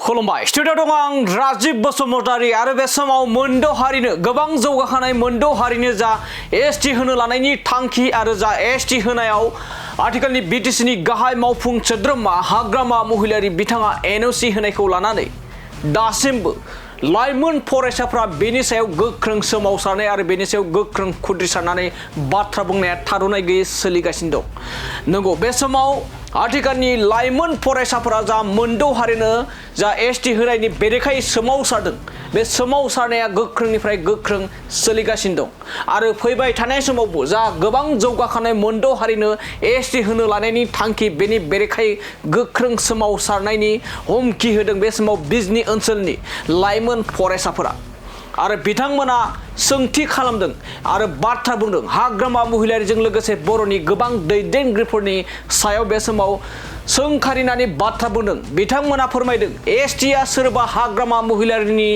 खुलुमबाय स्टुडिअ दं आं राजिब बसुमतारी आरो बे समाव मोनद' हारिनो गोबां जौगाखानाय मोनद' हारिनो जा एसटि होनो लानायनि थांखि आरो जा एसटि होनायाव आथिखालनि बिटिसिनि गाहाय मावफुं सोद्रोमा हाग्रामा महिलारि बिथाङा एनअसि होनायखौ लानानै दासिमबो लाइमोन फरायसाफ्रा बेनि सायाव गोख्रों सोमावसारनाय आरो बेनि सायाव गोख्रों खुद्रिसारनानै बाथ्रा बुंनाया थाद'नाय गैयै सोलिगासिनो दं। नंगौ बे समाव आथिखालनि लाइमोन फरायसाफोरा जा मोनद' हारिनो जा एसटि होनायनि बेरेखायै सोमावसारदों बे सोमावसारनाया गोख्रोंनिफ्राय गोख्रों सोलिगासिनो दं आरो फैबाय थानाय समावबो जा गोबां जौगाखानाय मोनद' हारिनो एसटि होनो लानायनि थांखि बेनि बेरेखायै गोख्रों सोमावसारनायनि हुमखि होदों बे समाव बिजनी ओनसोलनि लाइमोन फरायसाफोरा आरो बिथांमोना सोंथि खालामदों आरो बाथ्रा बुंदों हाग्रामा महिलारिजों लोगोसे बर'नि गोबां दैदेनगिरिफोरनि सायाव बे समाव सोंखारिनानै बाथ्रा बुंदों। बिथांमोना फोरमायदों एसटिआ सोरबा हाग्रामा महिलारिनि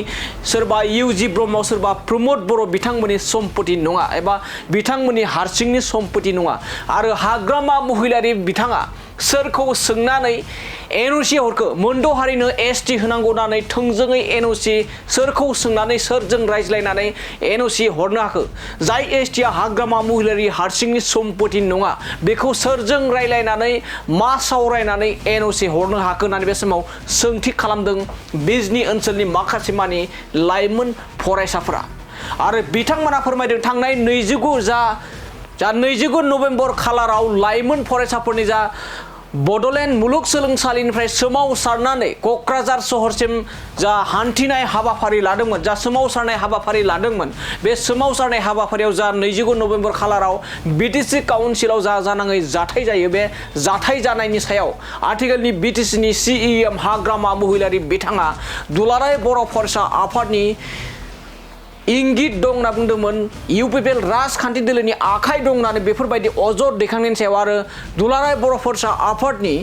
सोरबा इउजि ब्रह्म सोरबा प्रमद बर' बिथांमोननि सम्पति नङा एबा बिथांमोननि हारसिंनि सम्पति नङा आरो हाग्रामा महिलारि बिथाङा सोरखौ सोंनानै एनअसि हरखो मोनद' हारिनो एसटि होनांगौ होननानै थोंजोङै एनअसि सोरखौ सोंनानै सोरजों रायज्लायनानै एनअसि हरनो हाखो जाय एसटिआ हाग्रामा महिलारि हारसिंनि सम्पति नङा बेखौ सोरजों रायज्लायनानै मा सावरायनानै एनअसि हरनो हाखो होननानै बे समाव सोंथि खालामदों बिजनी ओनसोलनि माखासे मानि लाइमोन फरायसाफोरा आरो बिथांमोना फोरमायदों थांनाय 29 नभेम्बर खालाराव लाइमोन फरायसाफोरनि जा बड'लेण्ड मुलुगसोलोंसालिनिफ्राय सोमावसारनानै क'क्राझार सहरसिम जा हान्थिनाय हाबाफारि लादोंमोन जा सोमावसारनाय हाबाफारि लादोंमोन बे सोमावसारनाय हाबाफारियाव जा 29 नभेम्बर खालाराव बिटिसि काउन्सिलाव जा जानाङै जाथाय जायो बे जाथाय जानायनि सायाव आथिखालनि बिटिसिनि सिइएम हाग्रामा महिलारि बिथाङा दुलाराय बर' फरायसा आफादनि इंगित दं होनना बुंदोंमोन इउपिपिएल राजखान्थि दोलोनि आखाइ दं होननानै बेफोरबायदि अजद दैखांनायनि सायाव आरो दुलाराय बर' फरायसा आफादनि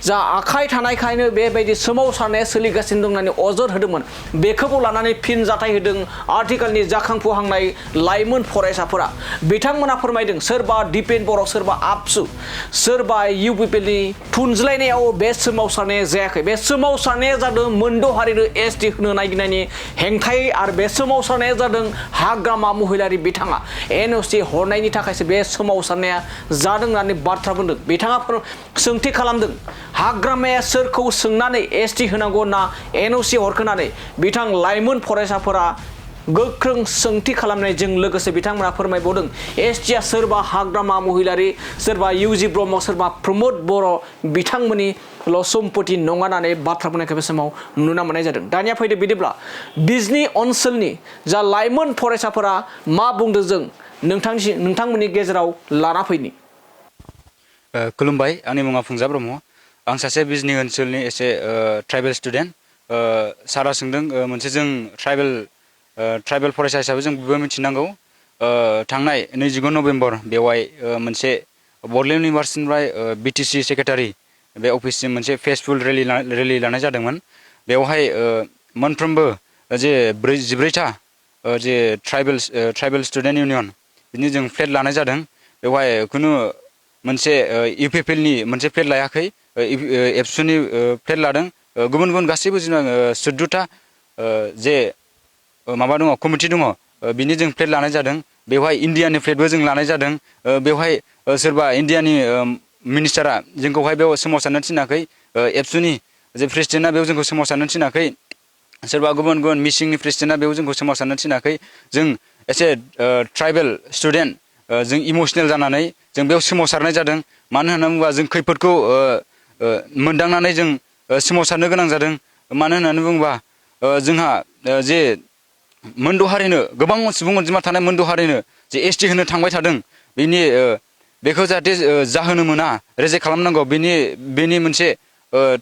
जा आखाइ थानायखायनो बेबायदि सोमावसारनाया सोलिगासिनो दं होननानै अजद होदोंमोन बेखौबो लानानै फिनजाथाय होदों आथिखालनि जाखांफुहांनाय लाइमोन फरायसाफोरा बिथांमोना फोरमायदों सोरबा दिपेन बर' सोरबा आबसु सोरबा इउपिपिएलनि थुनज्लायनायाव बे सोमावसारनाया जायाखै बे सोमावसारनाया जादों मोनद' हारिनो एसटि होनो नागिरनायनि हेंथायै आरो बे सोमावसारनाया जादों हाग्रामा महिलारि बिथाङा एनअसि हरनायनि थाखायसो बे सोमावसारनाया जादों होननानै बाथ्रा बुंदों। बिथाङा सोंथि खालामदों हाग्रामाया सोरखौ सोंनानै एसटि होनांगौ होनना एनअसि हरखोनानै बिथां लाइमोन फरायसाफोरा गोख्रों सोंथि खालामनायजों लोगोसे बिथांमोना फोरमायबावदों एसटिआ सोरबा हाग्रामा महिलारि सोरबा इउजि ब्रह्म सोरबा प्रमद बर' बिथांमोननिल' सम्पति नङा होननानै बाथ्रा बुंनायखौ बे समाव नुनो मोननाय जादों। दानिया फैदो बिदिब्ला बिजनी ओनसोलनि जा लाइमोन फरायसाफोरा मा बुंदों जों नोंथांमोननि गेजेराव लाना फैनि। खुलुमबाय आंनि मुङा फुंजा ब्रह्म आं सासे बिजनी ओनसोलनि एसे ट्राइबेल स्टुडेन्ट सारा सोंदों मोनसे जों ट्राइबेल फरायसा हिसाबै जों बयबो मिथिनांगौ थांनाय 29 नभेम्बर बेवहाय मोनसे बड'लेण्ड इउनिभार्सिटिनिफ्राय बिटिसि सेक्रेटारि बे अफिससिम मोनसे फेसफुल रेलि लानाय जादोंमोन। बेवहाय मोनफ्रोमबो जे 14था जे ट्राइबेल स्टुडेन्ट इउनियन बिनि जों फ्लेट लानाय जादों। बेवहाय खुनु मोनसे इउपिपिएलनि मोनसे फ्लेट लायाखै एबसुनि फ्लेट लादों गुबुन गुबुन गासैबो जों 14था जे माबा दङ कमिटि दङ बिनि जों फ्लेट लानाय जादों। बेवहाय इण्डियानि फ्लेटबो जों लानाय जादों। बेवहाय सोरबा इण्डियानि मिनिस्टारा जोंखौहाय बेयाव सोमावसारनो थिनाखै एबसुनि जे प्रेसिडेन्टआ बेयाव जोंखौ सोमावसारनो थिनाखै सोरबा गुबुन गुबुन मिसिंनि प्रेसिडेन्टआ बेयाव जोंखौ सोमावसारनो थिनाखै जों एसे ट्राइबेल स्टुडेन्ट जों इमसनेल जानानै जों बेयाव सोमावसारनाय जादों। मानो होनना बुङोबा जों खैफोदखौ मोनदांनानै जों सोमावसारनो गोनां जादों। मानो होननानै बुङोबा जोंहा जे मोनद' हारिनो गोबां सुबुं अनजिमा थानाय मोनद' हारिनो जे एसटि होनो थांबाय थादों बेखौ जाहाथे जाहोनो मोना रेजेक्ट खालामनांगौ बेनि मोनसे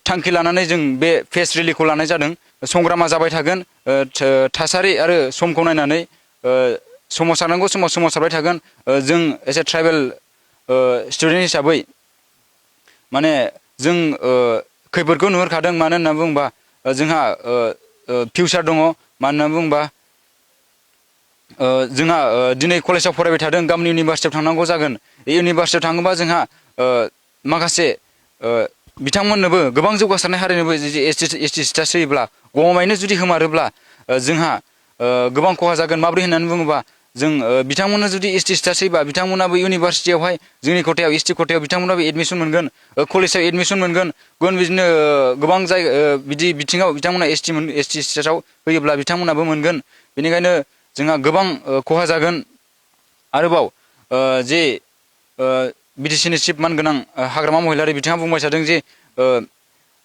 थांखि लानानै जों बे फेस रेलिखौ लानाय जादों। संग्रामा जाबाय थागोन थासारि आरो समखौ नायनानै सोमावसारनांगौ समाव सोमावसारबाय थागोन। जों एसे ट्राइबेल स्टुडेन्ट हिसाबै माने जों खैफोदखौ नुहुरखादों। मानो होनना बुङोबा जोंहा फिउचार दङ। मानो होनना बुङोबा जोंहा दिनै कलेजाव फरायबाय थादों गाबोन इउनिभार्सिटियाव थांनांगौ जागोन। इउनिभार्सिटियाव थाङोबा जोंहा माखासे बिथांमोननोबो गोबां जौगासारनाय हारिनोबो एसटि स्टेटास होयोब्ला गमामायैनो जुदि होमारोब्ला जोंहा गोबां खहा जागोन। माब्रै होननानै बुङोबा जों बिथांमोननो जुदि एसटि स्टेटास होयोबा बिथांमोनाबो इउनिभारसिटियावहाय जोंनि खथायाव एसटि खथायाव बिथांमोनाबो एडमिसन मोनगोन, कलेजाव एडमिसन मोनगोन, गुबुन बिदिनो गोबां जायगा बिदि बिथिङाव बिथांमोना एसटि स्टेटासआव होयोब्ला बिथांमोनाबो मोनगोन। बेनिखायनो जोंहा गोबां खहा जागोन। आरोबाव जे बिटिसिनि चिफ मानगोनां हाग्रामा महिलारि बिथाङा बुंबाय थादों जे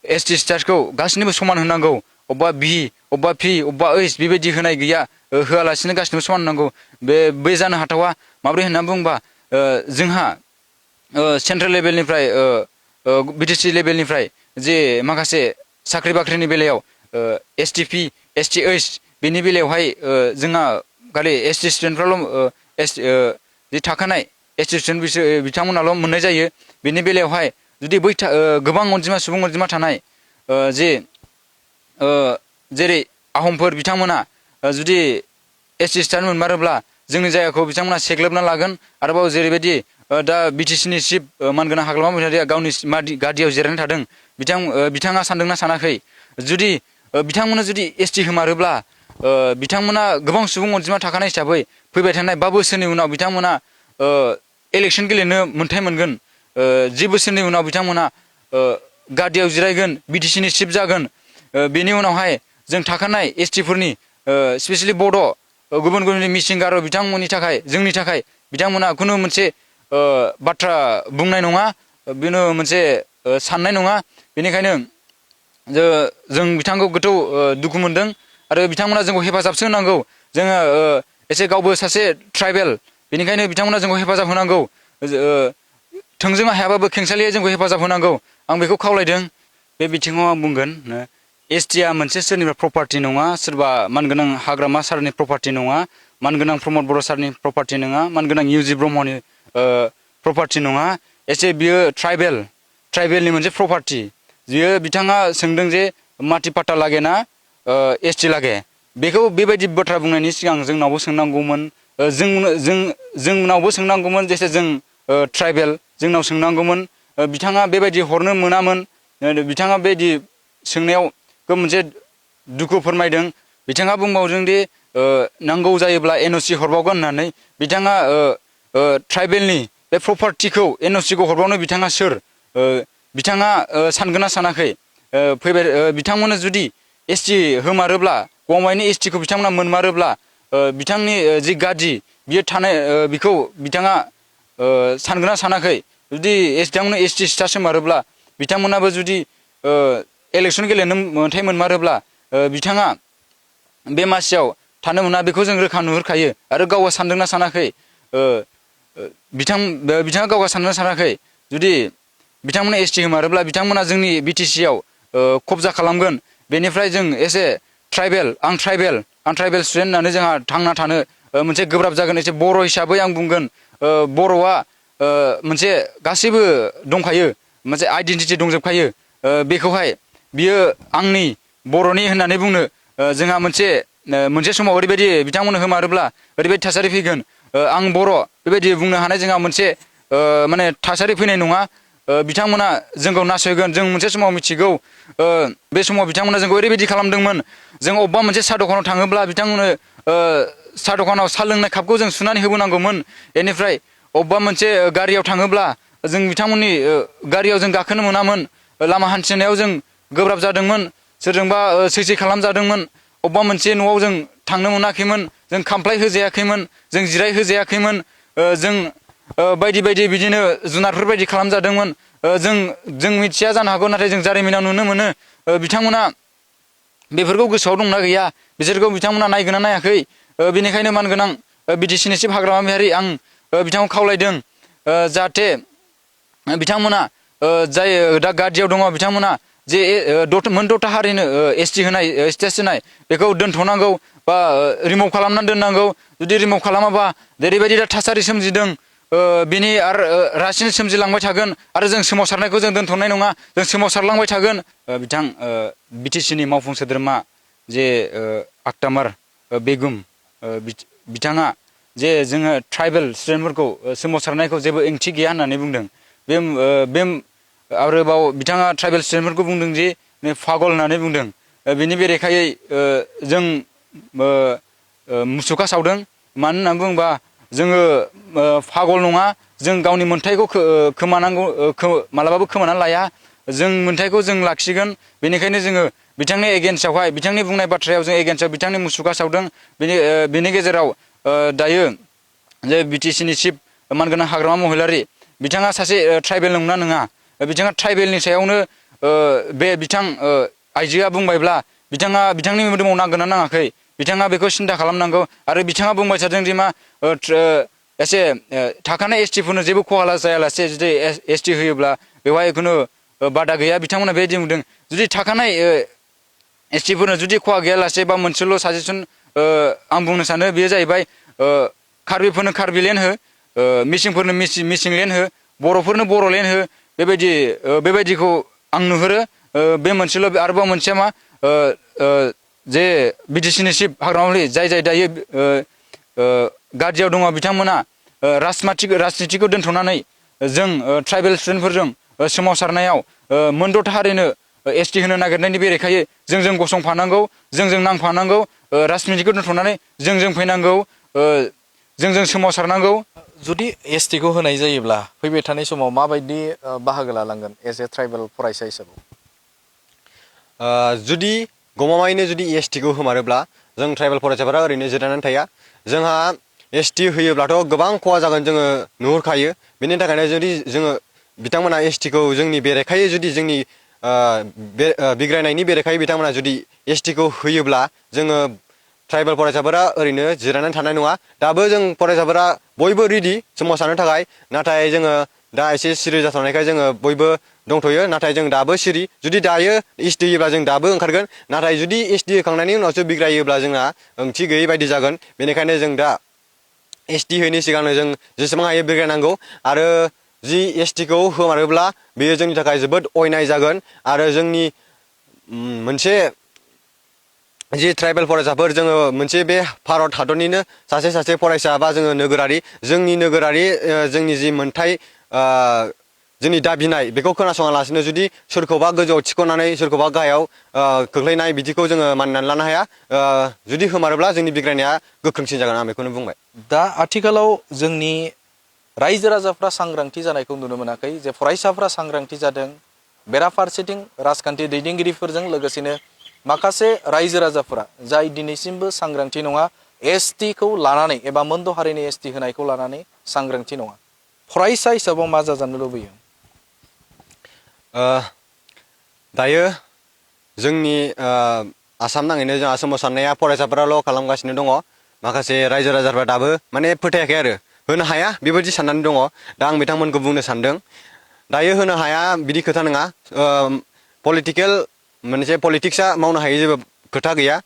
एसटि स्टेटासखौ गासिनोबो समान होनांगौ, अबेबा बि अबेबा पि अबेबा ओइस बेबायदि होनाय गैया, होआलासिनो गासिनोबो समान होनांगौ। बे जानो हाथावा। माब्रै होननानै बुङोबा जोंहा सेन्ट्रेल लेभेलनिफ्राय बिटिसि लेभेलनिफ्राय जे माखासे साख्रि बाख्रिनि बेलायाव एसटि पि एसटि ओइस बेनि बेलायावहाय जोंहा खालि एसटि स्टुडेन्टफ्राल' जि थाखानाय एसटि स्टुडेन्ट बिथांमोनाल' मोननाय जायो। बेनि बेलायावहाय जुदि बै गोबां अनजिमा सुबुं अनजिमा थानाय जे जेरै आहमफोर बिथांमोना जुदि एसटि स्टेटास मोनमारोब्ला जोंनि जायगाखौ बिथांमोना सेग्लोबना लागोन। आरोबाव जेरैबायदि दा बिटिसिनि चिफ मानगोनां हाग्रामा महिलारिया गावनि गादियाव जिरायनानै थादों, बिथाङा सानदोंना सानाखै जुदि बिथांमोना जुदि एसटि होमारोब्ला बिथांमोना गोबां सुबुं अनजिमा थाखानाय हिसाबै फैबाय थानाय 5 बोसोरनि उनाव बिथांमोना इलेक्सन गेलेनो मोन्थाय मोनगोन। 10 बोसोरनि उनाव बिथांमोना गादियाव जिरायगोन, बिटिसिनि चिफ जागोन। बेनि उनावहाय जों थाखानाय एसटिफोरनि स्पेसियेलि बड' गुबुन गुबुन मिसिं गार' बिथांमोननि थाखाय जोंनि थाखाय बिथांमोना खुनु मोनसे बाथ्रा बुंनाय नङा, बेनो मोनसे साननाय नङा। बेनिखायनो जों बिथांखौ गोथौ दुखु मोनदों आरो बिथांमोना जोंखौ हेफाजाबसो होनांगौ। जोङो एसे गावबो सासे ट्राइबेल, बेनिखायनो बिथांमोना जोंखौ हेफाजाब होनांगौ। थोंजों हायाबाबो खेंसालियै जोंखौ हेफाजाब होनांगौ, आं बेखौ खावलायदों। बे बिथिङाव आं बुंगोन एसटिआ मोनसे सोरनिबा प्रपार्टि नङा, सोरबा मानगोनां हाग्रामा सारनि प्रपार्टि नङा, मानगोनां प्रमद बर' सारनि प्रपार्टि नङा, मानगोनां इउजि ब्रह्मनि प्रपार्टि नङा। एसे बियो ट्राइबेलनि मोनसे प्रपार्टि। बियो बिथाङा सोंदों जे माटि पाट्टा लागे ना एसटि लागे, बेखौ बेबायदि बाथ्रा बुंनायनि सिगां जोंनावबो सोंनांगौमोन। जोंनावबो सोंनांगौमोन, जेसे जों ट्राइबेल जोंनाव सोंनांगौमोन। बिथाङा बेबायदि हरनो मोनामोन। बिथाङा बेबायदि सोंनायाव मोनसे दुखु फोरमायदों। बिथाङा बुंबावदों दि नांगौ जायोब्ला एनअसि हरबावगोन होननानै। बिथाङा ट्राइबेलनि बे प्रपार्टिखौ एनअसिखौ हरबावनो बिथाङा सोर? बिथाङा सानगोना सानाखै? बिथांमोना जुदि एसटि होमारोब्ला, गमामायैनो एसटिखौ बिथांमोना मोनमारोब्ला बिथांनि जि गादि बियो थानाय बेखौ बिथाङा सानगोना सानाखै? जुदि बिथांमोना एसटि स्टेटास होमारोब्ला, बिथांमोनाबो जुदि इलेक्सन गेलेनो मोन्थाय मोनमारोब्ला बिथाङा बे मासियाव थानो मोना, बेखौ जों रोखा नुहुरखायो। आरो गावहा सानदोंना सानाखै? बिथाङा गावहा सानदोंना सानाखै? जुदि बिथांमोना एसटि होमारोब्ला बिथांमोना जोंनि बिटिसिआव कब्जा खालामगोन। बेनिफ्राय जों एसे आं ट्राइबेल स्टुडेन्ट होननानै जोंहा थांना थानो मोनसे गोब्राब जागोन। एसे बर' हिसाबै आं बुंगोन, बर'आ मोनसे गासैबो दंखायो, मोनसे आइडेन्टिटि दंजोबखायो। बेखौहाय बियो आंनि बर'नि होननानै बुंनो जोंहा मोनसे समाव ओरैबायदि बिथांमोननो होमारोब्ला ओरैबायदि थासारि फैगोन, आं बर' बेबायदि बुंनो हानाय जोंहा मोनसे माने थासारि फैनाय नङा। बिथांमोना जोंखौ नासयगोन। जों मोनसे समाव मिथिगौ, बे समाव बिथांमोना जोंखौ ओरैबायदि खालामदोंमोन, जों अबेबा मोनसे साहा दखानाव थाङोब्ला बिथांमोननो साहा दखानाव साहा लोंनाय कापखौ जों सुनानै होबोनांगौमोन। बेनिफ्राय अबेबा मोनसे गारियाव थाङोब्ला जों बिथांमोननि गारियाव जों गाखोनो मोनामोन। लामा हान्थिनायाव जों गोब्राब जादोंमोन, सोरजोंबा सैसै खालामजादोंमोन। अबेबा मोनसे न'आव जों थांनो मोनाखैमोन, जों खामफ्लाय होजायाखैमोन, जों जिराय होजायाखैमोन, जों बायदि बायदि बिदिनो जुनारफोर बायदि खालामजादोंमोन। जों मिथिया जानो हागौ, नाथाय जों जारिमिनाव नुनो मोनो। बिथांमोना बेफोरखौ गोसोआव दंना गैया, बिसोरखौ बिथांमोना नायगोना नायाखै? बेनिखायनो मानगोनां बिटिसिनि चिफ हाग्रामायारि आं बिथांखौ खावलायदों, जाहाथे बिथांमोना जाय दा गादियाव दङ बिथांमोना जे मोन 10था हारिनो एसटि होनाय स्टेटास होनाय बेखौ दोनथ'नांगौ बा रिमुभ खालामनानै दोननांगौ। जुदि रिमुभ खालामाबा जेरैबायदि दा थासारि सोमजिदों, बिनि आरो रासिन सोमजिलांबाय थागोन। आरो जों सोमावसारनायखौ जों दोनथ'नाय नङा, जों सोमावसारलांबाय थागोन। बिथां बिटिसिनि मावफुं सोद्रोमा जे आक्तामार बेगम, बिथाङा जे जोङो ट्राइबेल स्टुडेन्टफोरखौ सोमावसारनायखौ जेबो ओंथि गैया होननानै बुंदों। बे आरोबाव बिथाङा ट्राइबेल स्टुडेन्टफोरखौ बुंदों जे पागल होननानै बुंदों। बिनि बेरेखायै जों मुसुखा सावदों। मानो होनना बुङोबा जोङो पागल नङा, जों गावनि मोन्थाइखौ खोमानांगौ, मालाबाबो खोमानानै लाया। जों मोन्थाइखौ जों लाखिगोन। बेनिखायनो जोङो बिथांनि एगेन्स्टआवहाय, बिथांनि बुंनाय बाथ्रायाव जों एगेन्स्टआव बिथांनि मुसुखा सावदों। बेनि गेजेराव दायो जे बिटिसिनि चिफ मानगोनां हाग्रामा महिलारि, बिथाङा सासे ट्राइबेल नंगौना नङा? बिथाङा ट्राइबेलनि सायावनो बे आइजोआ बुंबायब्ला बिथांनि मोदोमाव नांगोन ना नाङाखै, बिथाङा बेखौ सिन्था खालामनांगौ। आरो बिथाङा बुंबाय थादों दि मा एसे थाखानाय एसटिफोरनो जेबो खहा जायालासे जुदि एसटि होयोब्ला बेवहाय खुनु बादा गैया, बिथांमोना बेबायदि बुंदों। जुदि थाखानाय एसटिफोरनो जुदि खहा गैयालासे बा मोनसेल' साजेसन आं बुंनो सानो, बेयो जाहैबाय कार्बिफोरनो कार्बिलेण्ड हो, मिसिंफोरनो मिसिंलेण्ड हो, बर'फोरनो बर'लेण्ड हो। बेबायदिखौ आं नुहुरो। बे मोनसेल'। आरोबाव मोनसेया मा, जे बिटिसिनि चिफ हाग्रामा जाय दायो गादियाव दङ, बिथांमोना राजनितिखौ दोनथ'नानै जों ट्राइबेल स्टुडेन्टफोरजों सोमावसारनायाव मोनद' हारिनो एसटि होनो नागिरनायनि बेरेखायै जों गसंफानांगौ, जों नांफानांगौ। राजनितिखौ दोनथ'नानै जों फैनांगौ, जों सोमावसारनांगौ। जुदि एसटिखौ होनाय जायोब्ला फैबाय थानाय समाव माबायदि बाहागो लालांगोन एज ए ट्राइबेल फरायसा हिसाबै? जुदि गमामायैनो जुदि एसटिखौ होमारोब्ला जों ट्राइबेल फरायसाफोरा ओरैनो जिरायनानै थाया। जोंहा एसटि होयोब्लाथ' गोबां खहा जागोन, जोङो नुहुरखायो। बेनि थाखायनो जुदि जोङो बिथांमोना एसटिखौ जोंनि बेरेखायै, जुदि जोंनि बिग्रायनायनि बेरेखायै बिथांमोना जुदि एसटिखौ होयोब्ला जोङो ट्राइबेल फरायसाफोरा ओरैनो जिरायनानै थानाय नङा। दाबो जों फरायसाफोरा बयबो रेडि सोमावसारनो थाखाय, नाथाय जोङो दा एसे सिरि जाथ'नायखाय जोङो बयबो दंथ'यो। नाथाय जों दाबो सिरि। जुदि दायो एसटि होयोब्ला जों दाबो ओंखारगोन। नाथाय जुदि एसटि होखांनायनि उनावसो बिग्रायोब्ला जोंहा ओंथि गैयै बायदि जागोन। बेनिखायनो जों दा एसटि होयैनि सिगांनो जों जेसेबां हायो बिग्रायनांगौ। आरो जि एसटिखौ होमारोब्ला बेयो जोंनि थाखाय जोबोद अयनाय जागोन। आरो जोंनि मोनसे जि ट्राइबेल फरायसाफोर, जोङो मोनसे बे भारत हादरनिनो सासे फरायसा बा जोङो नोगोरारि, जोंनि नोगोरारि जोंनि जि मोनथाय, जोंनि दाबिनाय बेखौ खोनासङालासिनो जुदि सोरखौबा गोजौआव थिखोनानै सोरखौबा गाहायाव खोख्लैनाय, बिदिखौ जोङो मानिनानै लानो हाया। जुदि होमारोब्ला जोंनि बिग्रायनाया गोख्रोंसिन जागोन, आं बेखौनो बुंबाय। दा आथिखालाव जोंनि रायजो राजाफ्रा सांग्रांथि जानायखौ नुनो मोनाखै, जे फरायसाफ्रा सांग्रांथि जादों। बेराफारसेथिं राजखान्थि दैदेनगिरिफोरजों लोगोसेनो माखासे रायजो राजाफोरा जाय दिनैसिमबो सांग्रांथि नङा, एसटिखौ लानानै एबा मोनद' हारिनि एसटि होनायखौ लानानै सांग्रांथि नङा। फरायसा हिसाबाव मा जाजानो लुबैयो? दायो जोंनि आसाम नाङैनो जोंहा सोमावसारनाया फरायसाफोराल' खालामगासिनो दङ। माखासे रायजो राजाफ्रा दाबो माने फोथायाखै आरो होनो हाया बेबायदि साननानै दङ। दा आं बिथांमोनखौ बुंनो सानदों, दायो होनो हाया बिदि खोथा नङा। मोनसे पलिटिक्सआ मावनो हायै जेबो खोथा गैया।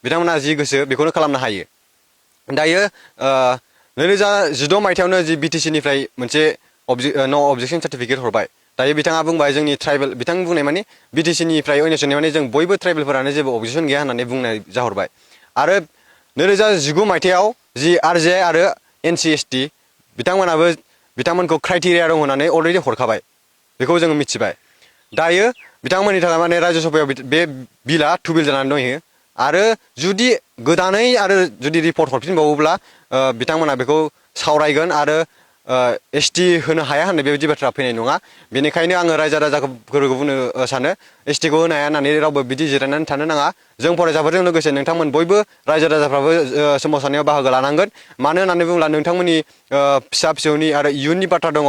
बिथांमोना जि गोसो बेखौनो खालामनो हायो। दायो 2016 मायथाइयावनो जि बिटिसिनिफ्राय मोनसे न' अबजेक्सन सार्टिफिकेट हरबाय। दायो बिथाङा बुंबाय जोंनि ट्राइबेल, बिथां बुंनाय माने बिटिसिनिफ्राय अयनेसननि माने जों बयबो ट्राइबेलफोरानो जेबो अबजेक्सन गैया होननानै बुंनाय जाहरबाय। आरो 2019 मायथाइयाव जि आरजे आरो एनसि एसटि बिथांमोनखौ क्राइटेरिया दं होननानै अलरेडि हरखाबाय, बेखौ जोङो मिथिबाय। दायो बिथांमोननि थाखाय माने रायजो सभायाव बे बिलआ टुबिल जानानै दंहैयो। आरो जुदि गोदानै आरो जुदि रिपर्ट हरफिनबावोब्ला बिथांमोना बेखौ सावरायगोन आरो एसटि होनो हाया होननाय बेबायदि बाथ्रा फैनाय नङा। बेनिखायनो आङो रायजो राजाफोरखौ बुंनो सानो, एसटिखौ होनो हाया होननानै रावबो बिदि जिरायनानै थानो नाङा। जों फरायसाफोरजों लोगोसे नोंथांमोन बयबो रायजो राजाफ्राबो सोमावसारनायाव बाहागो लानांगोन। मानो होननानै बुङोब्ला नोंथांमोननि फिसा फिसौनि आरो इयुननि बाथ्रा दङ।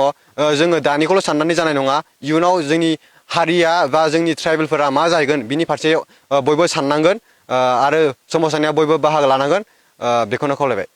जोङो दानिखौल' साननानै जानाय नङा। इयुनाव जोंनि हारिया बा जोंनि ट्राइबेलफोरा मा जाहैगोन बिनि फारसे बयबो साननांगोन। आरो सोमावसारनायाव बयबो बाहागो लानांगोन। बेखौनो खावलायबाय।